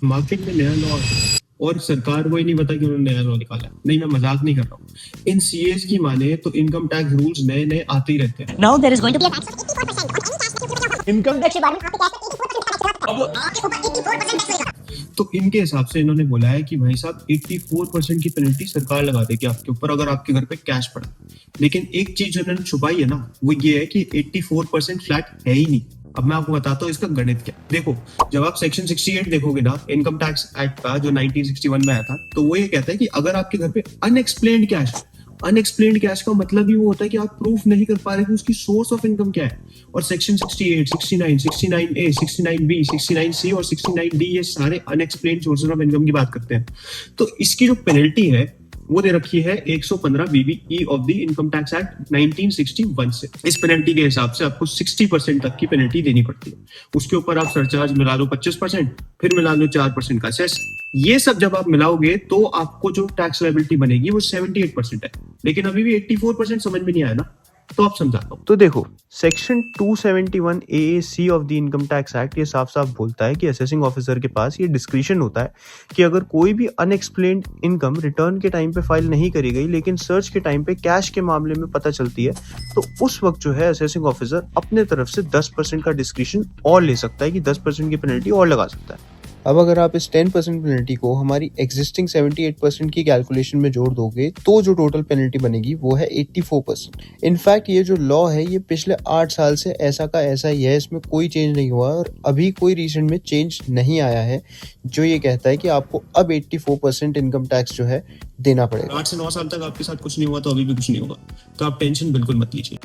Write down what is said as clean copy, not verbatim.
Market में नया law और सरकार को ही नहीं पता कि उन्होंने नया लॉ निकाला है। नहीं, मैं मजाक नहीं कर रहा हूँ। इन सीएस की माने तो इनकम टैक्स रूल्स नए नए आते ही रहते हैं। Now there is going to be a tax of 84% on any cash income tax के बारे में आपके कैश पे 84% टैक्स लगा। आपके ऊपर 84% टैक्स लगा। तो इनके हिसाब से इन्होंने बोला है कि भाई साहब 84% की पेनल्टी सरकार लगा देगी आपके ऊपर अगर आपके घर पे कैश पड़ा। लेकिन एक चीज जो इन्होंने छुपाई है ना, वो ये है कि 84% फ्लैट है ही नहीं। अब मैं आपको बताता हूँ इसका गणित क्या। देखो, जब आप सेक्शन 68 देखोगे ना इनकम टैक्स एक्ट का, जो 1961 में आया था, तो वो ये कहता है कि अगर आपके घर पे अनएक्सप्लेन्ड कैश, अनएक्सप्लेन्ड कैश का मतलब ही वो होता है कि आप प्रूफ नहीं कर पा रहे कि उसकी सोर्स ऑफ इनकम क्या है। और सेक्शन 68, 69, 69A, 69B, 69C और 69D ये सारे अनएक्सप्लेन्ड सोर्सेज ऑफ इनकम की बात करते हैं। तो इसकी जो पेनल्टी है वो दे रखी है 115 BBE of the income tax act 1961 से। इस पेनल्टी के हिसाब से आपको 60% तक की पेनल्टी देनी पड़ती है। उसके ऊपर आप सरचार्ज मिला लो 25%, फिर मिला लो 4% का सेस। ये सब जब आप मिलाओगे तो आपको जो टैक्स लायबिलिटी बनेगी वो 78% है। लेकिन अभी भी 84% समझ में नहीं आया ना, तो आप समझाता हूँ। तो देखो, section 271 AAC of the income tax act ये साफ साफ बोलता है कि असेसिंग ऑफिसर के पास ये डिस्क्रिशन होता है कि अगर कोई भी अनएक्सप्लेन्ड इनकम रिटर्न के टाइम पे फाइल नहीं करी गई लेकिन सर्च के टाइम पे कैश के मामले में पता चलती है, तो उस वक्त जो है असेसिंग ऑफिसर अपने तरफ से 10% का डिस्क्रिशन और ले सकता है कि 10% की पेनल्टी और लगा सकता है। अब अगर आप इस 10% पेनल्टी को हमारी एग्जिस्टिंग 78% की कैलकुलेशन में जोड़ दोगे तो जो टोटल पेनल्टी बनेगी वो है 84%। इनफैक्ट ये जो लॉ है ये पिछले 8 साल से ऐसा का ऐसा ही है, इसमें कोई चेंज नहीं हुआ और अभी कोई रीसेंट में चेंज नहीं आया है जो ये कहता है कि आपको अब 84% इनकम टैक्स जो है देना पड़ेगा। 8 से 9 साल तक आपके साथ कुछ नहीं हुआ तो अभी भी कुछ नहीं होगा, तो आप टेंशन बिल्कुल मत लीजिए।